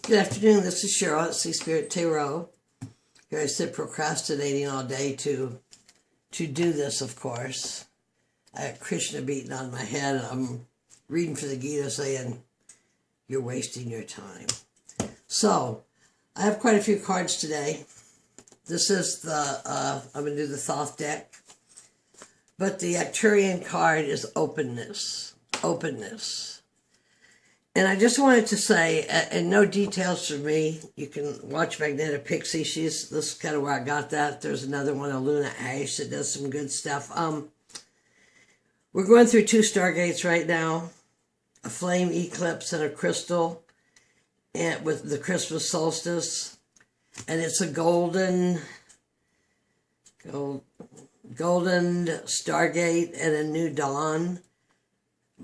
Good afternoon, this is Cheryl at Sea Spirit Tarot. Here I sit procrastinating all day to do this, of course. I have Krishna beating on my head. I'm reading for the Gita saying, you're wasting your time. So, I have quite a few cards today. This is the, I'm going to do the Thoth deck. But the Arcturian card is openness. Openness. And I just wanted to say, and no details from me, you can watch Magnetic Pixie. This is kind of where I got that. There's another one, a Luna Ash, that does some good stuff. We're going through 2 stargates right now, a flame eclipse and a crystal, and with the Christmas solstice. And it's a golden stargate and a new dawn.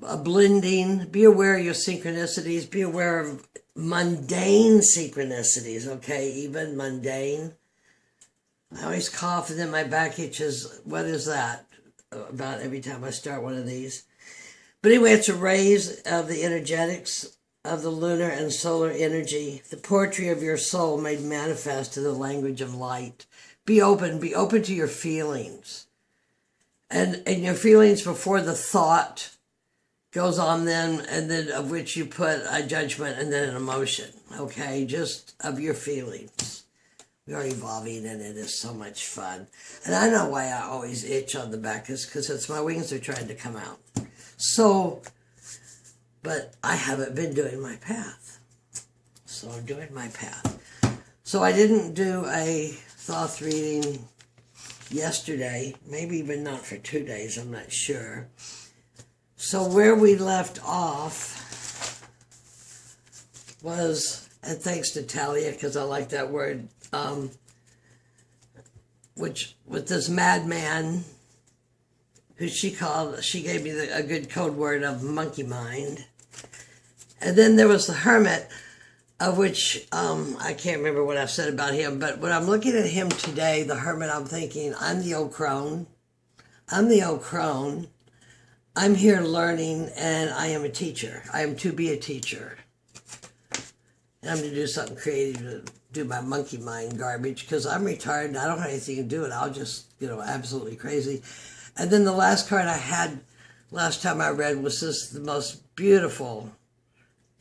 A blending. Be aware of your synchronicities. Be aware of mundane synchronicities, okay? Even mundane. I always cough and then my back itches. What is that? About every time I start one of these. But anyway, it's a raise of the energetics of the lunar and solar energy. The poetry of your soul made manifest to the language of light. Be open to your feelings. And your feelings before the thought goes on then, and then of which you put a judgment and then an emotion, okay? Just of your feelings. We are evolving and it is so much fun. And I know why I always itch on the back is because it's my wings are trying to come out. So, but I haven't been doing my path. So I'm doing my path. So I didn't do a Thoth reading yesterday, maybe even not for 2 days, I'm not sure. So where we left off was, and thanks to Talia, because I like that word, which with this madman, who she gave me a good code word of monkey mind. And then there was the hermit, of which I can't remember what I've said about him, but when I'm looking at him today, the hermit, I'm thinking, I'm the old crone. I'm the old crone. I'm here learning, and I am a teacher. I am to be a teacher. And I'm to do something creative to do my monkey mind garbage, because I'm retired and I don't have anything to do it. I'll just, absolutely crazy. And then the last card I had last time I read was this, the most beautiful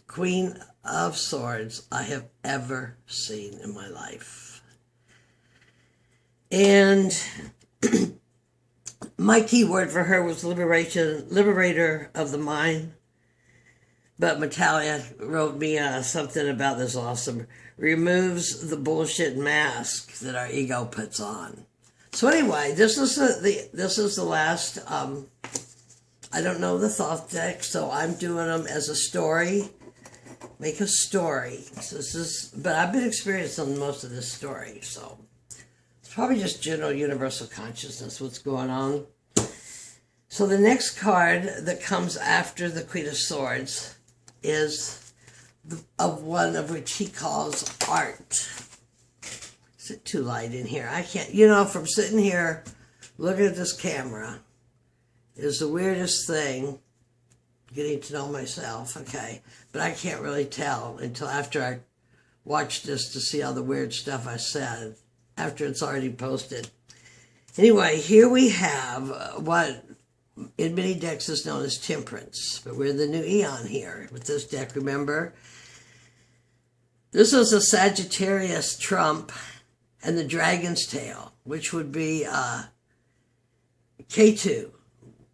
Queen of Swords I have ever seen in my life. And my key word for her was liberator of the mind. But Natalia wrote me something about this awesome. Removes the bullshit mask that our ego puts on. So anyway, this is the last. I don't know the Thoth deck, so I'm doing them as a story. Make a story. So but I've been experiencing most of this story, so. Probably just general universal consciousness, what's going on. So the next card that comes after the Queen of Swords is one of which he calls art. Is it too light in here? I can't, from sitting here looking at this camera is the weirdest thing, getting to know myself, okay? But I can't really tell until after I watch this to see all the weird stuff I said. After it's already posted. Anyway, here we have what in many decks is known as Temperance, but we're in the new eon here with this deck, remember? This is a Sagittarius trump and the dragon's tail, which would be K2,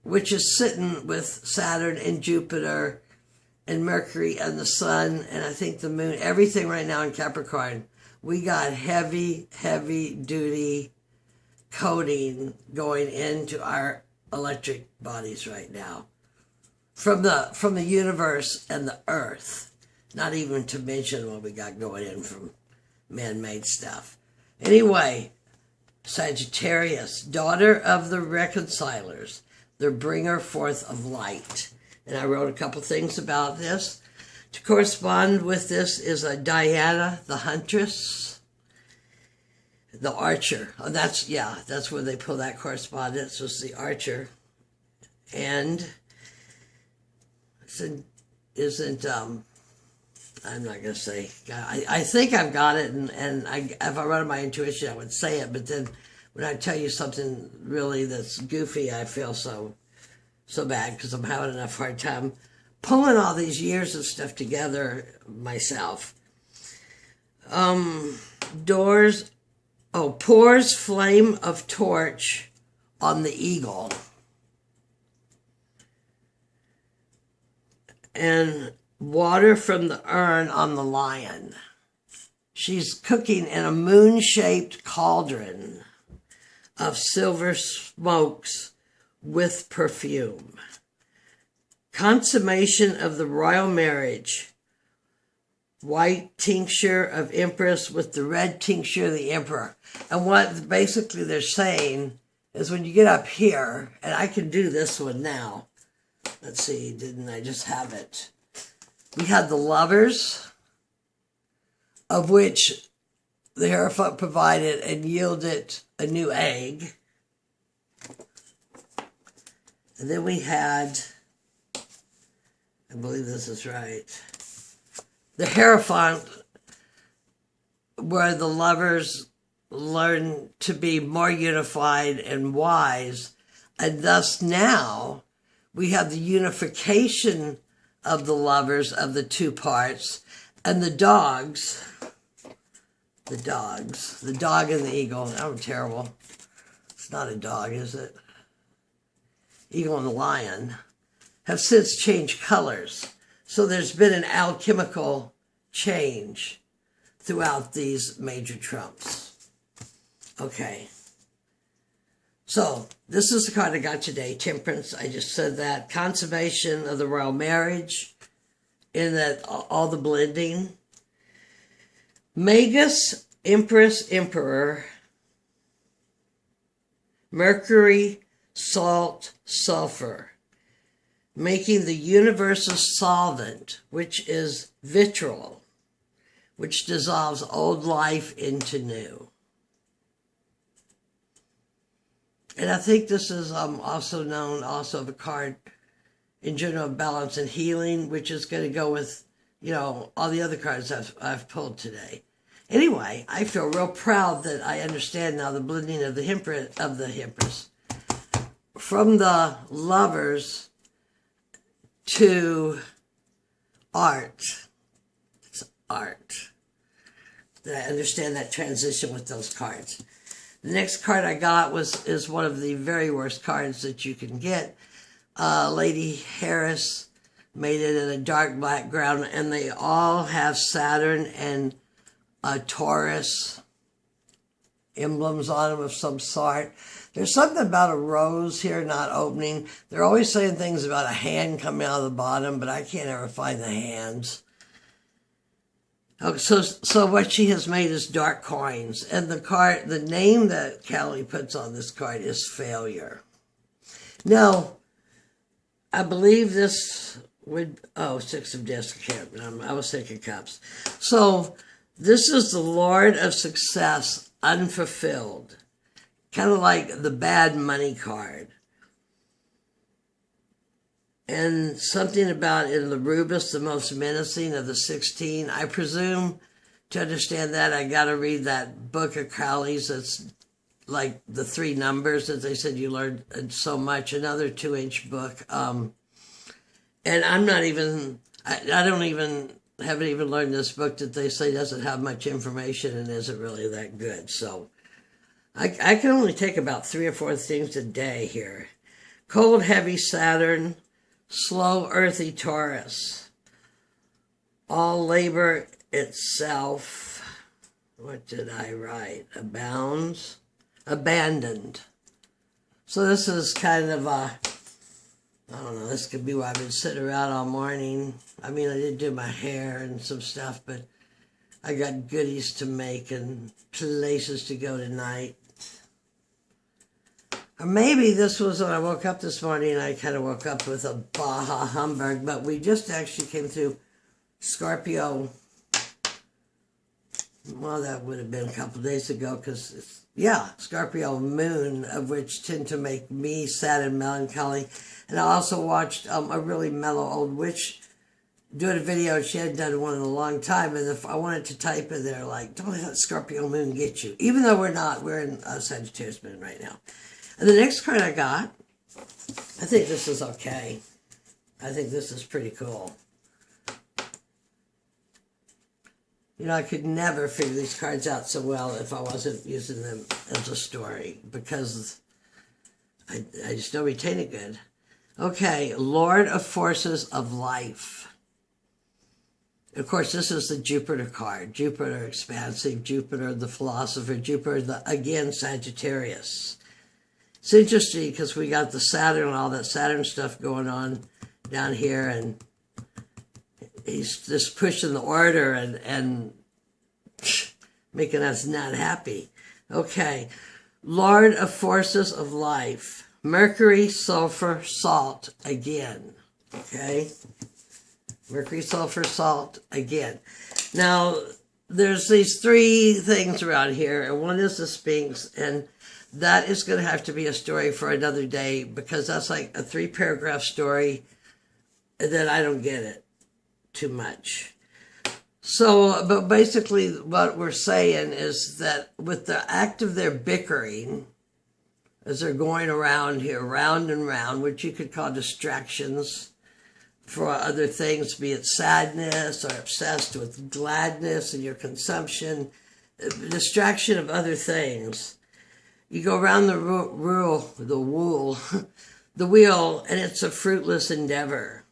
which is sitting with Saturn and Jupiter and Mercury and the sun and I think the moon, everything right now in Capricorn. We got heavy duty coding going into our electric bodies right now. From the universe and the earth. Not even to mention what we got going in from man-made stuff. Anyway, Sagittarius, daughter of the reconcilers, the bringer forth of light. And I wrote a couple things about this. To correspond with this is a Diana, the huntress, the archer. Oh, that's where they pull that correspondence, was the archer. And isn't I'm not going to say. I think I've got it, and if I run my intuition, I would say it. But then when I tell you something really that's goofy, I feel so bad because I'm having enough hard time pulling all these years of stuff together myself. Pours flame of torch on the eagle. And water from the urn on the lion. She's cooking in a moon-shaped cauldron of silver smokes with perfume. Consummation of the royal marriage. White tincture of empress with the red tincture of the emperor. And what basically they're saying is when you get up here, and I can do this one now. Let's see, didn't I just have it? We had the lovers, of which the Hierophant provided and yielded a new egg. And then we had, I believe this is right, the Hierophant, where the lovers learn to be more unified and wise, and thus now we have the unification of the lovers of the two parts, and the dogs, the dog and the eagle. I'm terrible. It's not a dog, is it? Eagle and the lion have since changed colors. So there's been an alchemical change throughout these major trumps. Okay. So this is the card I got today, Temperance. I just said that. Consummation of the royal marriage, in that all the blending. Magus, Empress, Emperor. Mercury, Salt, Sulfur. Making the universal solvent, which is vitriol, which dissolves old life into new. And I think this is also known of a card in general balance and healing, which is going to go with, all the other cards I've pulled today. Anyway, I feel real proud that I understand now the blending of the Empress. From the lovers to art. It's art. That I understand that transition with those cards. The next card I got is one of the very worst cards that you can get. Lady Harris made it in a dark background, and they all have Saturn and Taurus emblems on them of some sort. There's something about a rose here not opening. They're always saying things about a hand coming out of the bottom, but I can't ever find the hands. Okay, so what she has made is dark coins, and the name that Callie puts on this card is failure. Now, I believe this would, Six of Discs, I was thinking cups. So this is the Lord of Success, unfulfilled, kind of like the bad money card. And something about in the Rubus, the most menacing of the 16. I presume to understand that, I got to read that book of Crowley's that's like the 3 numbers that they said you learned so much, another 2-inch book. And I'm not even, haven't even learned this book that they say doesn't have much information and isn't really that good. So I can only take about 3 or 4 things a day here. Cold, heavy Saturn. Slow, earthy Taurus. All labor itself. What did I write? Abounds. Abandoned. So this is kind of a, I don't know, this could be why I've been sitting around all morning. I mean, I did do my hair and some stuff, but I got goodies to make and places to go tonight. Or maybe this was when I woke up this morning and I kind of woke up with a Baja humbug, but we just actually came through Scorpio. Well, that would have been a couple of days ago because, Scorpio moon, of which tend to make me sad and melancholy. And I also watched a really mellow old witch doing a video, and she hadn't done one in a long time, and if I wanted to type in there, like, don't let that Scorpio moon get you. Even though we're not, we're in Sagittarius moon right now. And the next card I got, I think this is okay. I think this is pretty cool. You know, I could never figure these cards out so well if I wasn't using them as a story, because I just don't retain it good. Okay, Lord of Forces of Life. Of course, this is the Jupitor card. Jupitor, expansive. Jupitor, the philosopher. Jupitor, again, Sagittarius. It's interesting because we got the Saturn and all that Saturn stuff going on down here, and he's just pushing the order and making us not happy. Okay, Lord of Forces of Life. Mercury, sulfur, salt, again. Okay? Mercury, sulfur, salt, again. Now, there's these three things around here, and one is the Sphinx, and that is going to have to be a story for another day, because that's like a 3-paragraph story, and then I don't get it too much. So, but basically what we're saying is that with the act of their bickering, as they're going around here, round and round, which you could call distractions for other things, be it sadness or obsessed with gladness and your consumption, distraction of other things. You go around the wheel, and it's a fruitless endeavor.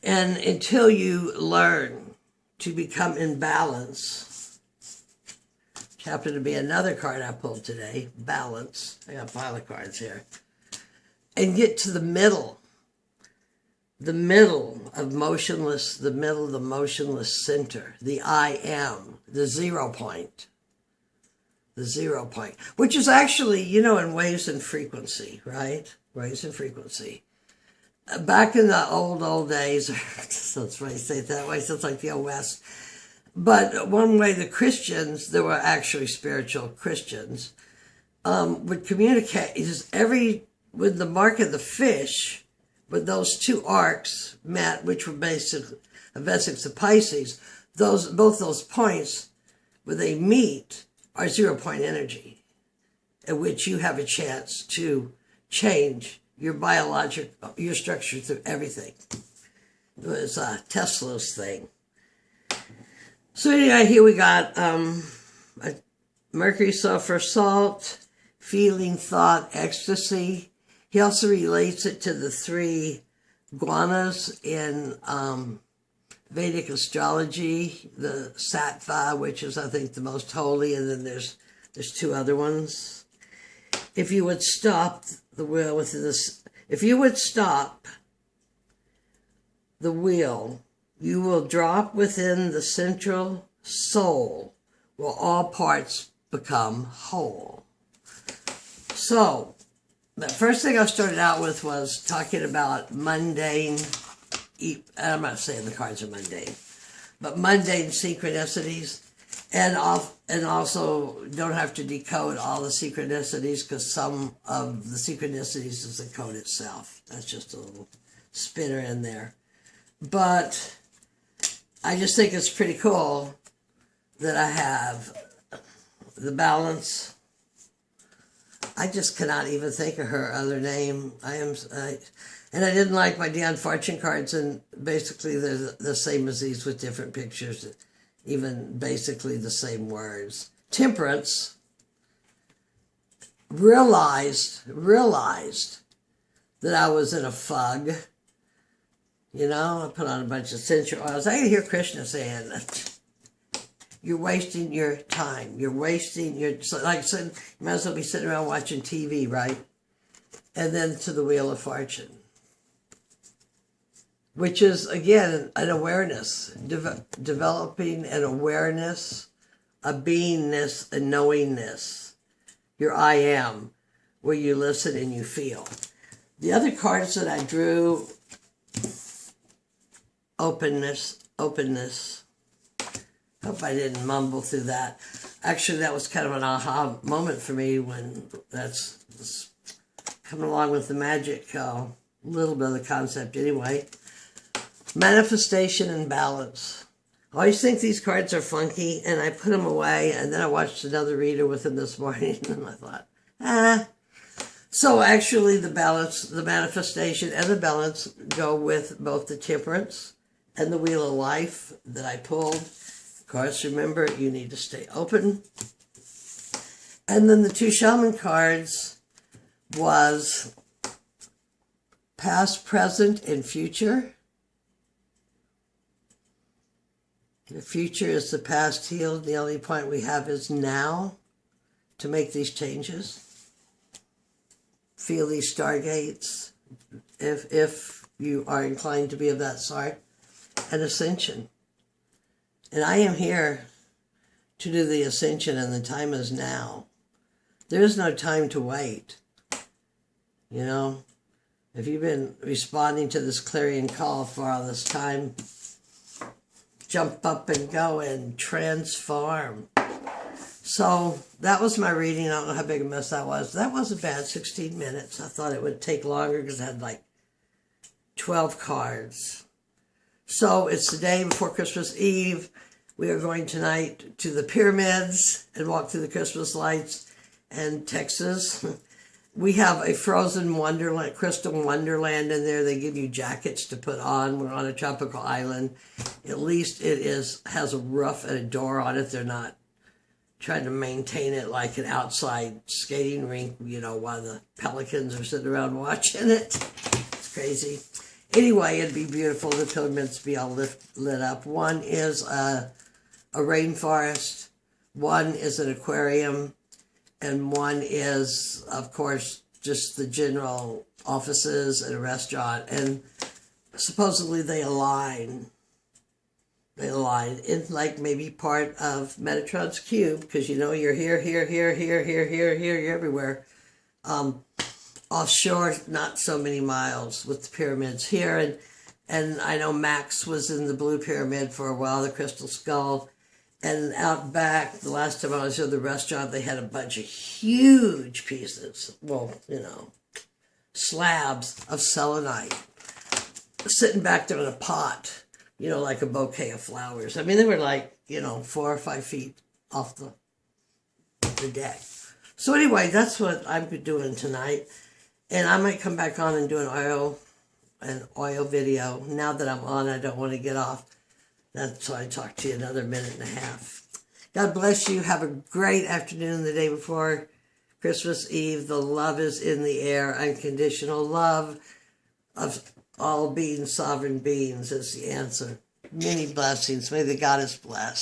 And until you learn to become in balance, which happened to be another card I pulled today, balance. I got a pile of cards here. And get to the middle of motionless, the middle of the motionless center, the I am, the 0 point. The 0 point, which is actually, you know, in waves and frequency, right? Waves and frequency. Back in the old days, that's why I say it that way, so it's like the old West. But one way the Christians, there were actually spiritual Christians, would communicate is with the mark of the fish, with those two arcs met, which were basically of Essex and Pisces, both those points where they meet are 0 point energy, at which you have a chance to change your your structure through everything. It was Tesla's thing. So anyway, here we got Mercury, sulfur, salt, feeling, thought, ecstasy. He also relates it to the 3 guanas in Vedic astrology, the sattva, which is, I think, the most holy, and then there's 2 other ones. If you would stop the wheel within this, if you would stop the wheel, you will drop within the central soul, where all parts become whole. So, the first thing I started out with was talking about mundane, I'm not saying the cards are mundane, but mundane synchronicities, and also don't have to decode all the synchronicities, because some of the synchronicities is the code itself. That's just a little spinner in there. But I just think it's pretty cool that I have the balance. I just cannot even think of her other name. And I didn't like my Dion Fortune cards, and basically they're the same as these with different pictures, even basically the same words. Temperance, realized that I was in a fug. You know, I put on a bunch of essential oils. I can hear Krishna saying, you're wasting your time. You're wasting your, like I said, you might as well be sitting around watching TV, right? And then to the Wheel of Fortune, which is, again, an awareness, developing an awareness, a beingness, a knowingness, your I am, where you listen and you feel. The other cards that I drew, openness. Hope I didn't mumble through that. Actually, that was kind of an aha moment for me when that's coming along with the magic, little bit of the concept anyway. Manifestation and balance. I always think these cards are funky, and I put them away, and then I watched another reader with them this morning, and I thought, So actually the balance, the manifestation and the balance go with both the Temperance and the Wheel of Life that I pulled. Of course, remember, you need to stay open. And then the two Shaman cards was past, present, and future. The future is the past healed. The only point we have is now to make these changes. Feel these stargates if you are inclined to be of that sort. And ascension. And I am here to do the ascension, and the time is now. There is no time to wait. You know, if you've been responding to this clarion call for all this time, jump up and go and transform. So that was my reading. I don't know how big a mess that was. That wasn't bad, 16 minutes. I thought it would take longer because I had like 12 cards. So it's the day before Christmas Eve. We are going tonight to the pyramids and walk through the Christmas lights in Texas. We have a frozen wonderland, crystal wonderland in there. They give you jackets to put on. We're on a tropical island. At least it has a roof and a door on it. They're not trying to maintain it like an outside skating rink, you know, while the pelicans are sitting around watching it. It's crazy. Anyway, it'd be beautiful. The pyramids be all lit up. One is a rainforest. One is an aquarium. And one is, of course, just the general offices and a restaurant. And supposedly they align. They align in like maybe part of Metatron's cube, because you know you're here, you're everywhere. Offshore, not so many miles with the pyramids here. And I know Max was in the Blue Pyramid for a while, the Crystal Skull. And out back, the last time I was at the restaurant, they had a bunch of huge pieces, well, you know, slabs of selenite sitting back there in a pot, you know, like a bouquet of flowers. I mean, they were like, you know, 4 or 5 feet off the deck. So anyway, that's what I'm doing tonight. And I might come back on and do an oil video. Now that I'm on, I don't want to get off. That's why I talked to you another minute and a half. God bless you. Have a great afternoon the day before Christmas Eve. The love is in the air. Unconditional love of all beings, sovereign beings is the answer. Many blessings. May the goddess bless.